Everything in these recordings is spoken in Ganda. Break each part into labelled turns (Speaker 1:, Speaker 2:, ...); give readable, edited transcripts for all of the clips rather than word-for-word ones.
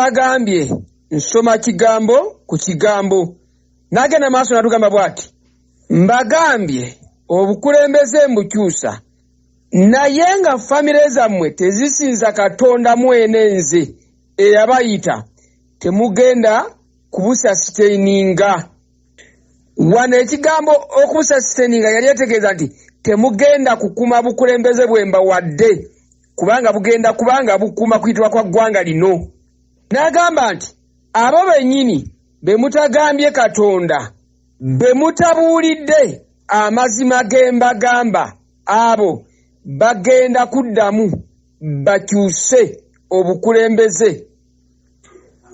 Speaker 1: n'agambye nsoma kigambo ku kigambo n'agenda maaso n'atugamba bw'ati mbagambye obukulembeze mbukyusa naye nga famire zammwe tezisinza Katonda mwenenze eyabayita temugenda kubusasiteininga. Wano ekigambo okubusasiteininga yali ategeeza nti temugenda kukuma bukulembeze bwemba wadde kubanga bugenda kubanga bukuma kuyitibwa kwa ggwanga lino. N'agamba nti abo bennyini be mutagambye Katonda be mutabuulidde amazima ge mbagamba abo bagenda kuddamu bakyuse obukulembeze.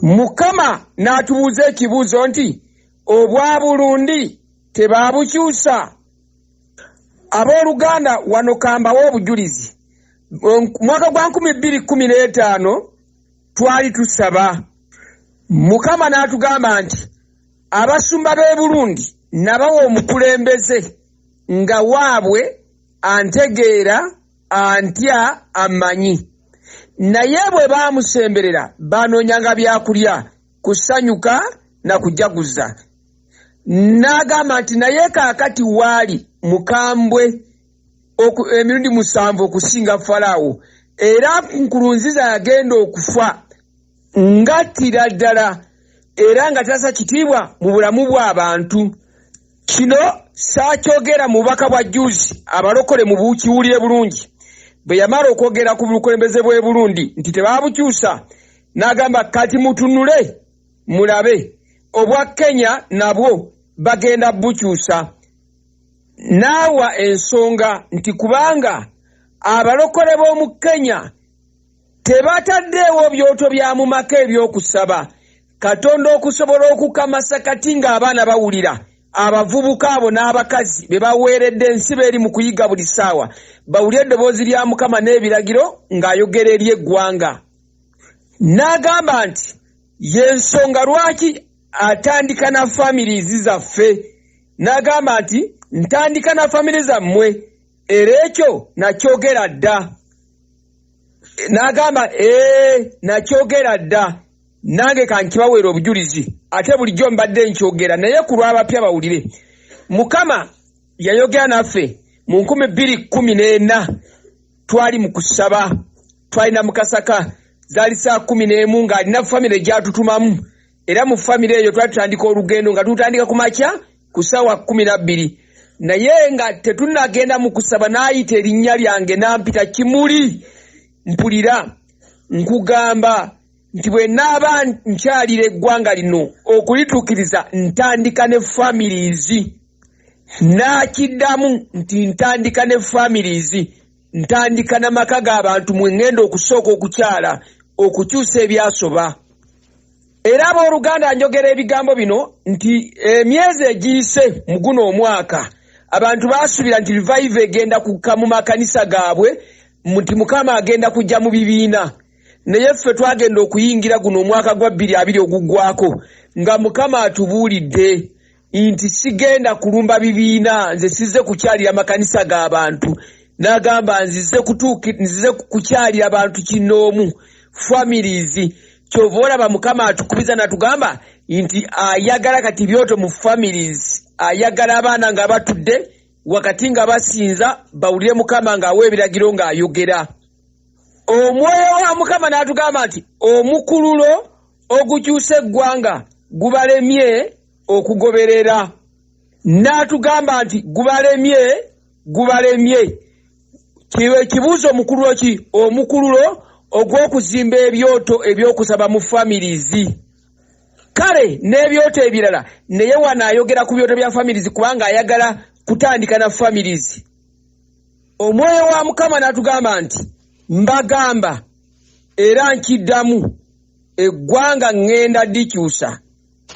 Speaker 1: Mukama n'atubuuza ekibuuzo nti obwa Burundi tebaabukyusa? Abooluganda wano kambawo obujulizi. Mwaka gwa 2015 twali tusaba Mukama n'atugamba nti abasumba b'e Burundi nabawa omukulembeze nga waabwe antegeera antya amanyi, naye bwe baamusemberera banoonyanga byakulya kusanyuka na kujaguza. N'agamba nti naye kaakati waali mukambwe emirundi 7 okusinga Falaawo, era Nkurunziza yagenda okufa ngattira ddala era nga tasa kitiibwa mu bulamu bw'abantu. Kino saakyogera mu bubaka bwa juzi abalokole mu bukiwulire bulungi bwe yamala okwogera ku bukulembeze bw'e Burundi nti tebaabukyusa. N'agamba kati mutunule mulabe obwa Kenya nabwo bagenda bukyusa. Naawa ensonga nti kubanga abalokole b'omu Kenya tebataddeewo byoto bya mu maka ebyokusaba Katonda okusobola okukamasa kati ng'abaana bawulira abavubuka abo n'abakazi be baweeredde ensiba eri mu kuyiga buli ssaawa bawulire eddoboozi lya Mukama n'ebiragiro ng'ayogera eri eggwanga. N'agamba nti y'ensonga lwaki atandika na families zaffe. N'agamba nti ntandika na famire zammwe era ekyo nakyogera dda. N'agamba nakyogera dda nange kankibaweera obujulizi ate bulijjo mbadde nkyogera naye ku lw'abapya bawulire. Mukama yayogera naffe mu 2014 twali mu kusaba, twalina mu Kasaka zaali saa 11 ng'alina famire gyatutumamu era mu famire eyo twali tutandika olugendo nga tutandika ku makya ku ssaawa 12 naye nga tetunnagenda mu kusaba n'ayita erinnya lyange n'ampita Kimuli, mpulira nkugamba nti bwe naaba nkyalira eggwanga lino okulituukiriza ntandika ne families. N'akiddamu nti ntandika ne families, ntandika n'amaka g'abantu mwe ŋŋenda okusooka okukyala okukyusa ebyasoba. Era abooluganda njogera ebigambo bino nti emyezi egiyise mu guno omwaka abantu baasuubira nti revive egenda kukka mu makanisa gaabwe nti Mukama agenda kujja mu bibiina, naye ffe twagenda okuyingira guno omwaka gwa 2020 oguggwako nga Mukama atubuulidde nti sigenda kulumba bibiina, nze sizze kukyalira makanisa g'abantu. N'agamba nzize kukyalira abantu kinoomu families. Kyova olaba Mukama atukubiza n'atugamba nti ayagala kati byoto mu families, ayagala abaana nga batudde wakati nga basinza bawulire Mukama ng'awa ebiragiro ng'ayogera. Omwoyo wa Mukama n'atugamba nti omukululo ogukyusa eggwanga gubalemye okugoberera. N'atugamba nti gubalemye. Kiwe kibuuzo omukululo ki? Omukululo ogw'okuzimba ebyoto ebyokusaba mu families. Kale n'ebyoto ebirala naye wano ayogera ku byoto bya families kubanga ayagala kutandika na families. Omwoyo wa Mukama n'atugamba nti mbagamba era nkiddamu eggwanga ŋŋenda dikyusa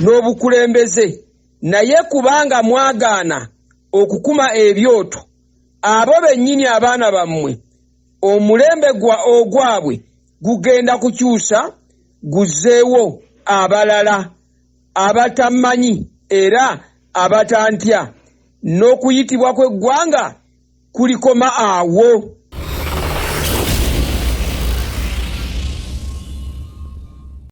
Speaker 1: n'obukulembeze, naye kubanga mwagaana okukuma ebyoto abo bennyini abaana bammwe omulembe ogwabwe gugenda kukyusa guzzeewo abalala abatamanyi era abatantya, n'okuyitibwa kw'eggwanga kulikoma awo.